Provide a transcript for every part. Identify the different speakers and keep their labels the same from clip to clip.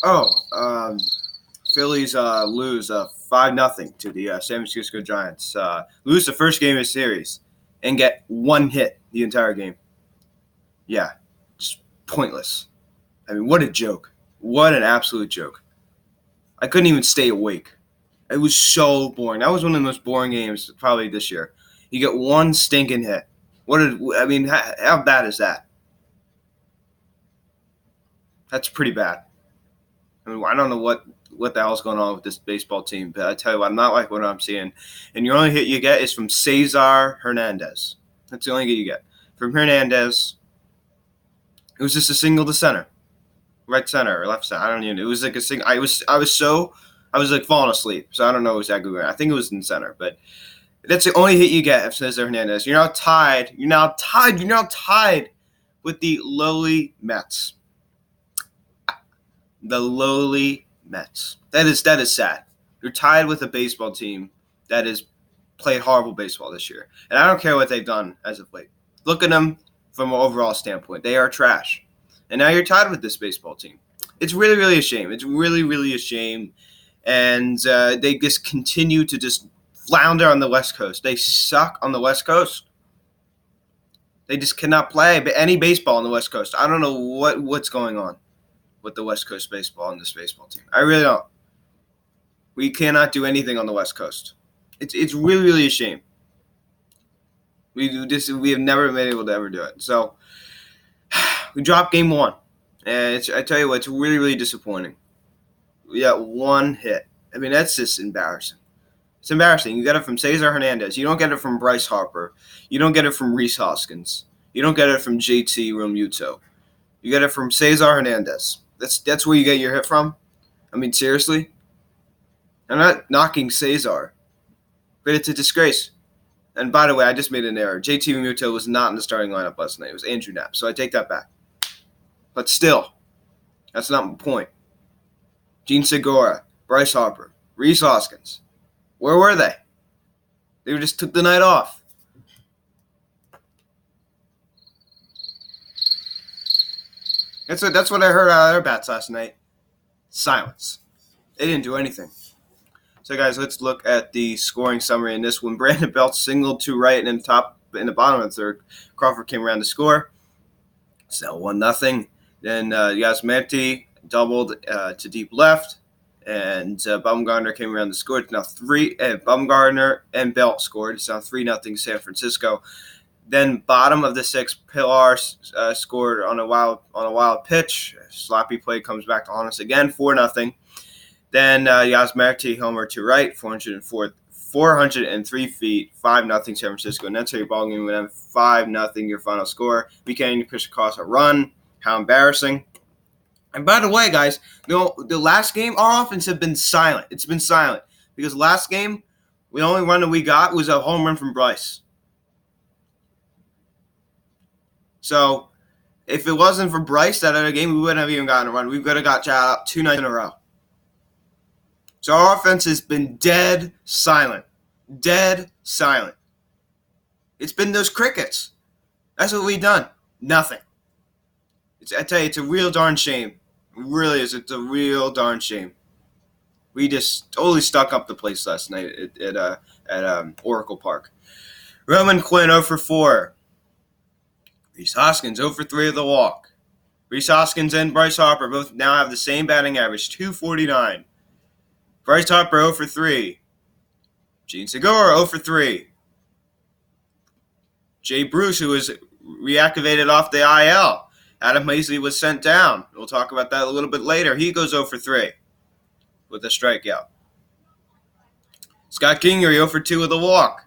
Speaker 1: Oh, Phillies lose 5-0 to the San Francisco Giants. Lose the first game of the series and get one hit the entire game. Yeah, just pointless. I mean, what a joke. What an absolute joke. I couldn't even stay awake. It was so boring. That was one of the most boring games probably this year. You get one stinking hit. How bad is that? That's pretty bad. I mean, I don't know what the hell's going on with this baseball team, but I tell you what, I'm not like what I'm seeing. And your only hit you get is from Cesar Hernandez. That's the only hit you get. From Hernandez, it was just a single to center. Right center or left center. I don't even know. It was like a single. I was like falling asleep, so I don't know exactly where. I think it was in center, but that's the only hit you get if Cesar Hernandez. You're now tied with the lowly Mets. The lowly Mets. That is sad. You're tied with a baseball team that has played horrible baseball this year. And I don't care what they've done as of late. Look at them from an overall standpoint. They are trash. And now you're tied with this baseball team. It's really, really a shame. It's really, really a shame. And they just continue to just flounder on the West Coast. They suck on the West Coast. They just cannot play any baseball on the West Coast. I don't know what's going on with the West Coast baseball and this baseball team. I really don't. We cannot do anything on the West Coast. It's really, really a shame. We have never been able to ever do it. So we dropped game one. And I tell you what, it's really, really disappointing. We got one hit. I mean, that's just embarrassing. It's embarrassing. You get it from Cesar Hernandez. You don't get it from Bryce Harper. You don't get it from Rhys Hoskins. You don't get it from JT Realmuto. You get it from Cesar Hernandez. That's where you get your hit from? I mean, seriously? I'm not knocking Cesar, but it's a disgrace. And by the way, I just made an error. JT Realmuto was not in the starting lineup last night. It was Andrew Knapp, so I take that back. But still, that's not my point. Gene Segura, Bryce Harper, Rhys Hoskins. Where were they? They just took the night off. That's what I heard out of their bats last night. Silence. They didn't do anything. So, guys, let's look at the scoring summary in this one. Brandon Belt singled to right and in the bottom of the third. Crawford came around to score. So 1-0. Then Yasmeti doubled to deep left, and Bumgarner came around to score. It's now Bumgarner and Belt scored. It's now 3-0 San Francisco. Then bottom of the sixth, Pilar scored on a wild pitch. Sloppy play comes back to haunt us again, 4-0. Then Yasmeti homer to right, 403 feet, 5-0 San Francisco. And that's how your ball game went 5-0 your final score. We can't even push across a run. How embarrassing. And by the way, guys, the last game, our offense has been silent. It's been silent. Because last game, the only run that we got was a home run from Bryce. So, if it wasn't for Bryce that other game, we wouldn't have even gotten a run. We would have got shot out 2 nights in a row. So our offense has been dead silent. Dead silent. It's been those crickets. That's what we've done. Nothing. I tell you, it's a real darn shame. It really is. It's a real darn shame. We just totally stuck up the place last night at Oracle Park. Roman Quinn 0 for 4. Rhys Hoskins 0 for 3 of the walk. Rhys Hoskins and Bryce Harper both now have the same batting average, 249. Bryce Harper 0 for 3. Gene Segura 0 for 3. Jay Bruce, who was reactivated off the IL. Adam Hazley was sent down. We'll talk about that a little bit later. He goes 0 for 3 with a strikeout. Scott Kingery 0 for 2 with a walk.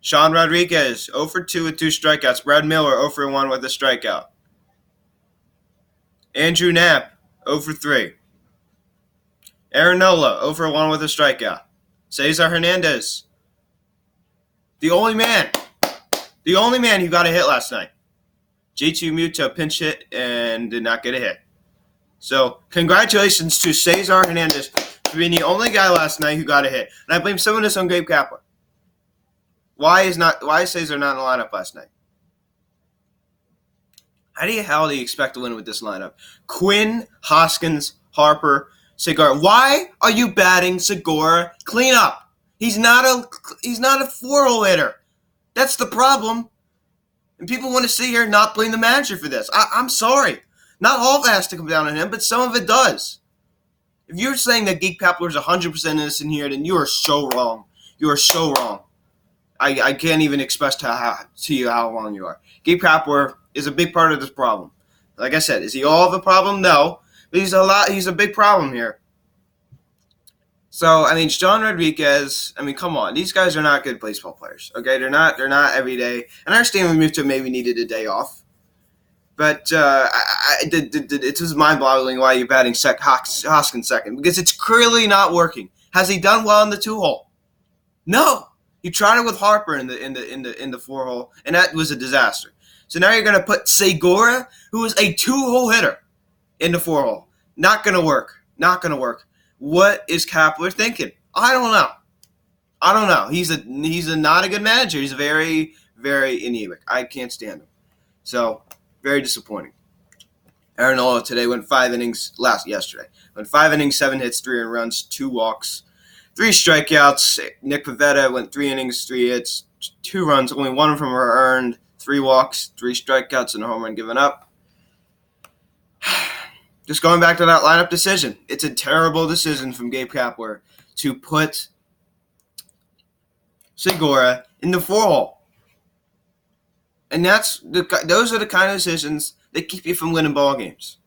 Speaker 1: Sean Rodriguez 0 for 2 with 2 strikeouts. Brad Miller 0 for 1 with a strikeout. Andrew Knapp 0 for 3. Aaron Nola 0 for 1 with a strikeout. Cesar Hernandez, the only man who got a hit last night. JT Realmuto pinch hit and did not get a hit. So congratulations to Cesar Hernandez for being the only guy last night who got a hit. And I blame some of this on Gabe Kapler. Why is Cesar not in the lineup last night? How the hell do you expect to win with this lineup? Quinn, Hoskins, Harper, Segura. Why are you batting Segura clean up? He's not a 4-hole hitter. That's the problem. And people want to sit here and not blame the manager for this. I'm sorry. Not all of it has to come down on him, but some of it does. If you're saying that Gabe Kapler is 100% innocent here, then you are so wrong. You are so wrong. I can't even express to you how wrong you are. Gabe Kapler is a big part of this problem. Like I said, is he all of the problem? No. But he's a big problem here. So, John Rodriguez, come on. These guys are not good baseball players. Okay? They're not every day. And I understand Realmuto maybe needed a day off. But it was mind-boggling why you're batting Hoskins second. Because it's clearly not working. Has he done well in the 2-hole? No. You tried it with Harper in the 4-hole, and that was a disaster. So now you're going to put Segura, who is a 2-hole hitter, in the 4-hole. Not going to work. Not going to work. What is Kapler thinking? I don't know. He's not a good manager. He's very, very anemic. I can't stand him. So, very disappointing. Aaron Nola today went 5 innings yesterday. Went 5 innings, 7 hits, 3 earned runs, 2 walks, 3 strikeouts. Nick Pivetta went 3 innings, 3 hits, 2 runs, only 1 of them were earned, 3 walks, 3 strikeouts, and a home run given up. Just going back to that lineup decision. It's a terrible decision from Gabe Kapler to put Segura in the 4-hole. And those are the kind of decisions that keep you from winning ball games.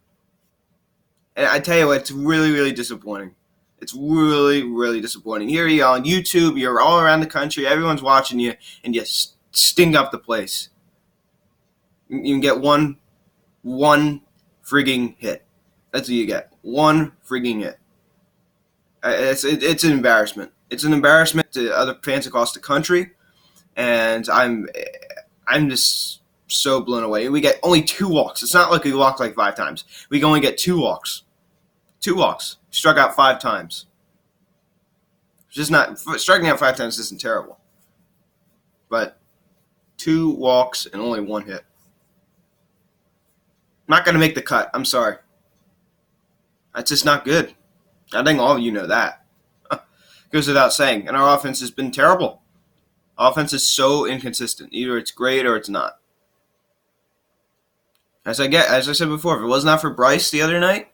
Speaker 1: And I tell you what, it's really, really disappointing. It's really, really disappointing. Here you are on YouTube. You're all around the country. Everyone's watching you, and you sting up the place. You can get one frigging hit. That's what you get. 1 frigging hit. It's an embarrassment. It's an embarrassment to other fans across the country, and I'm just so blown away. We get only 2 walks. It's not like we walked like 5 times. We can only get 2 walks. 2 walks. Struck out 5 times. Striking out 5 times isn't terrible. But 2 walks and only 1 hit. Not going to make the cut. I'm sorry. That's just not good. I think all of you know that. Goes without saying. And our offense has been terrible. Offense is so inconsistent. Either it's great or it's not. As I said before, if it was not for Bryce the other night,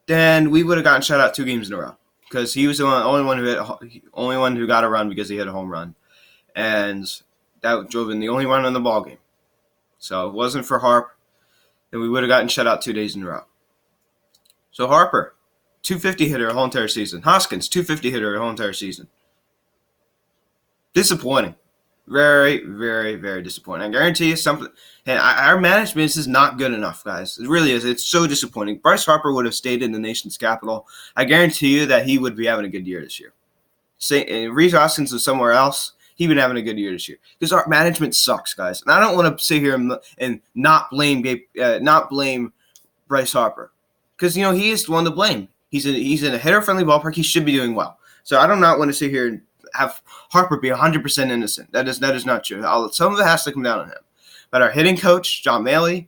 Speaker 1: then we would have gotten shut out 2 games in a row. Because he was the only one who got a run because he hit a home run. And that drove in the only run in the ball game. So if it wasn't for Harp, then we would have gotten shut out 2 days in a row. So Harper, 250 hitter a whole entire season. Hoskins, 250 hitter a whole entire season. Disappointing. Very, very, very disappointing. I guarantee you something. And our management is not good enough, guys. It really is. It's so disappointing. Bryce Harper would have stayed in the nation's capital. I guarantee you that he would be having a good year this year. Reese Hoskins was somewhere else. He'd been having a good year this year. Because our management sucks, guys. And I don't want to sit here and not blame Bryce Harper. Because, he is the one to blame. He's in a hitter-friendly ballpark. He should be doing well. So I do not want to sit here and have Harper be 100% innocent. That is not true. Some of it has to come down on him. But our hitting coach, John Maley,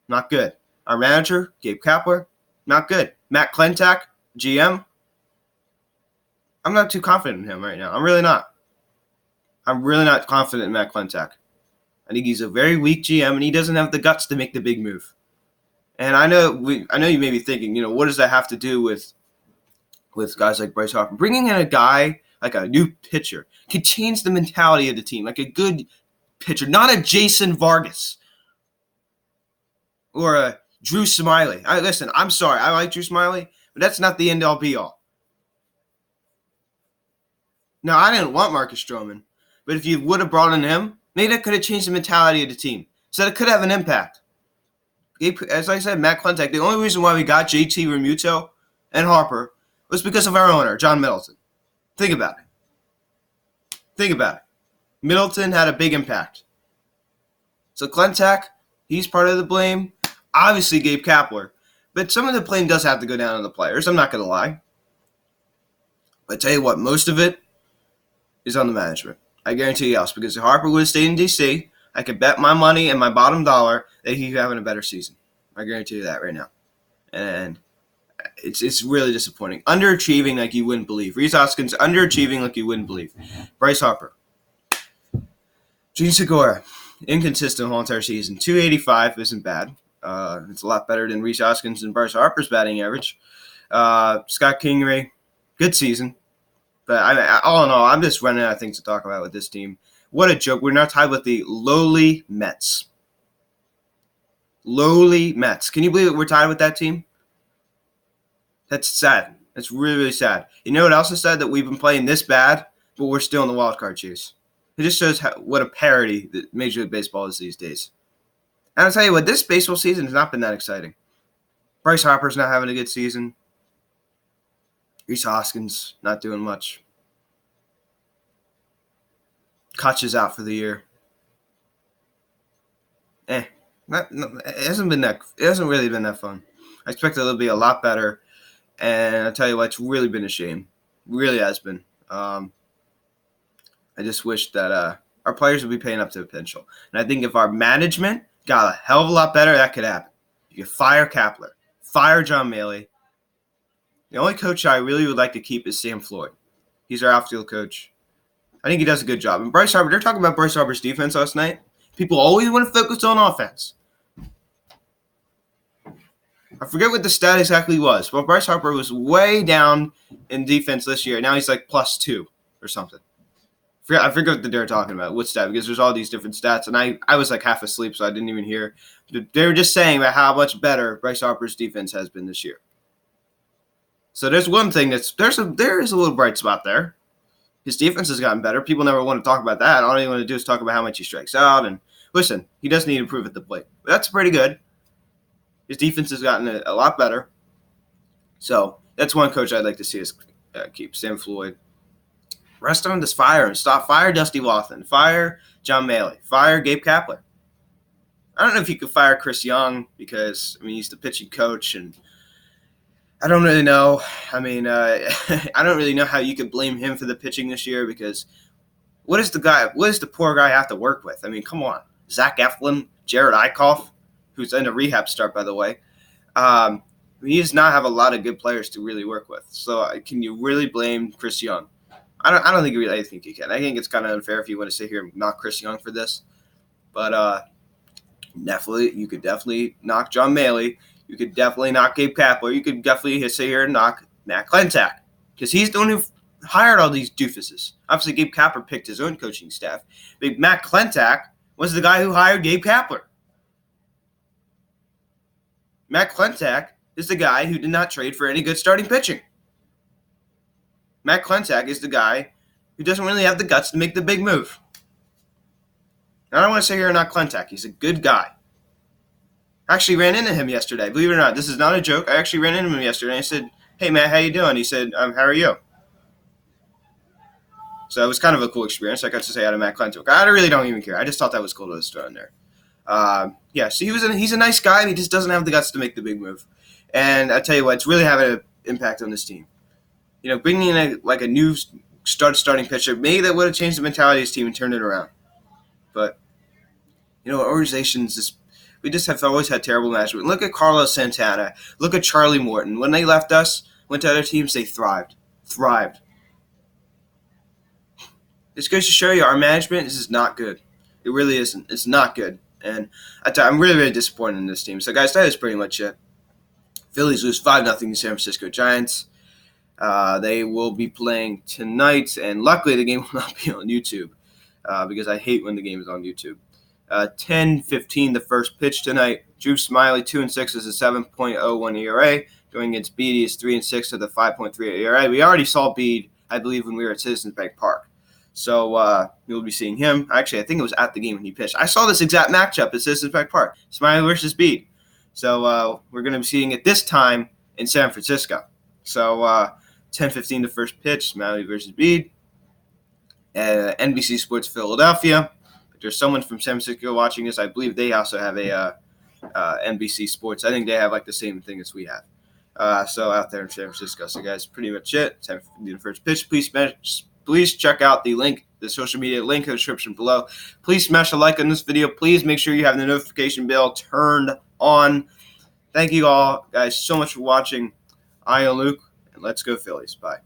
Speaker 1: not good. Our manager, Gabe Kapler, not good. Matt Klentak, GM, I'm not too confident in him right now. I'm really not. I'm really not confident in Matt Klentak. I think he's a very weak GM, and he doesn't have the guts to make the big move. And I know you may be thinking, what does that have to do with guys like Bryce Harper? Bringing in a guy like a new pitcher can change the mentality of the team, like a good pitcher, not a Jason Vargas or a Drew Smiley. Listen, I'm sorry, I like Drew Smiley, but that's not the end-all be-all. Now, I didn't want Marcus Stroman, but if you would have brought in him, maybe that could have changed the mentality of the team, so that it could have an impact. As I said, Matt Klentak, the only reason why we got JT Realmuto and Harper was because of our owner, John Middleton. Think about it. Middleton had a big impact. So Klentak, he's part of the blame. Obviously, Gabe Kapler. But some of the blame does have to go down on the players. I'm not going to lie. But I tell you what, most of it is on the management. I guarantee you else. Because if Harper would have stayed in D.C., I could bet my money and my bottom dollar that he's having a better season. I guarantee you that right now. And it's really disappointing. Underachieving like you wouldn't believe. Rhys Hoskins underachieving like you wouldn't believe. Bryce Harper. Gene Segura, inconsistent whole entire season. 285 isn't bad. It's a lot better than Rhys Hoskins and Bryce Harper's batting average. Scott Kingery, good season. But all in all, I'm just running out of things to talk about with this team. What a joke. We're now tied with the lowly Mets. Lowly Mets. Can you believe we're tied with that team? That's sad. That's really, really sad. You know what else is sad? That we've been playing this bad, but we're still in the wild card chase. It just shows what a parody that Major League Baseball is these days. And I'll tell you what, this baseball season has not been that exciting. Bryce Harper's not having a good season. Rhys Hoskins not doing much. Kutch is out for the year. It hasn't really been that fun. I expected it to be a lot better. And I'll tell you what, it's really been a shame. It really has been. I just wish that our players would be paying up to the potential. And I think if our management got a hell of a lot better, that could happen. You could fire Kapler, fire John Maley. The only coach I really would like to keep is Sam Floyd. He's our outfield coach. I think he does a good job. And Bryce Harper, they're talking about Bryce Harper's defense last night. People always want to focus on offense. I forget what the stat exactly was, but Bryce Harper was way down in defense this year. Now he's like +2 or something. I forget what they're talking about, what stat, because there's all these different stats, and I was like half asleep, so I didn't even hear. They were just saying about how much better Bryce Harper's defense has been this year. So there's one thing there is a little bright spot there. His defense has gotten better. People never want to talk about that. All they want to do is talk about how much he strikes out. And listen, he does need to improve at the plate. But that's pretty good. His defense has gotten a lot better. So that's one coach I'd like to see us keep, Sam Floyd. Rest on this fire and stop. Fire Dusty Wathan. Fire John Maley. Fire Gabe Kapler. I don't know if you could fire Chris Young because, he's the pitching coach, and I don't really know. I don't really know how you could blame him for the pitching this year because what does the poor guy have to work with? Come on. Zach Eflin, Jared Eichhoff, who's in a rehab start, by the way. He does not have a lot of good players to really work with. So can you really blame Chris Young? I don't think I think you can. I think it's kind of unfair if you want to sit here and knock Chris Young for this. But you could definitely knock John Maley. You could definitely knock Gabe Kapler. You could definitely sit here and knock Matt Klentak because he's the one who hired all these doofuses. Obviously, Gabe Kapler picked his own coaching staff. But Matt Klentak was the guy who hired Gabe Kapler. Matt Klentak is the guy who did not trade for any good starting pitching. Matt Klentak is the guy who doesn't really have the guts to make the big move. I don't want to say here not Klentak. He's a good guy. I actually ran into him yesterday. Believe it or not, this is not a joke. I actually ran into him yesterday. I said, "Hey, Matt, how you doing?" He said, "How are you?" So it was kind of a cool experience. I got to say hi to Matt Klentak. I really don't even care. I just thought that was cool to throw in there. So he's a nice guy, and he just doesn't have the guts to make the big move. And I tell you what, it's really having an impact on this team. Bringing in a new starting pitcher, maybe that would have changed the mentality of this team and turned it around. But, organizations we just have always had terrible management. Look at Carlos Santana. Look at Charlie Morton. When they left us, went to other teams, they thrived. This goes to show you our management is just not good. It really isn't. It's not good. And I'm really, really disappointed in this team. So, guys, that is pretty much it. Phillies lose 5-0 to San Francisco Giants. They will be playing tonight, and luckily the game will not be on YouTube because I hate when the game is on YouTube. 10-15 the first pitch tonight. Drew Smiley 2-6 is a 7.01 ERA. Going against Beede is 3-6 with a 5.3 ERA. We already saw Beede, I believe, when we were at Citizens Bank Park. So we'll be seeing him. Actually, I think it was at the game when he pitched. I saw this exact matchup at Citizens Bank Park. Smiley versus Beede. So we're going to be seeing it this time in San Francisco. So 10-15 the first pitch. Smiley versus Beede. NBC Sports Philadelphia. If there's someone from San Francisco watching this, I believe they also have a NBC Sports. I think they have the same thing as we have. So out there in San Francisco. So guys, pretty much it. 10-15 the first pitch. Please check out the link, the social media link in the description below. Please smash a like on this video. Please make sure you have the notification bell turned on. Thank you all, guys, so much for watching. I am Luke, and let's go Phillies. Bye.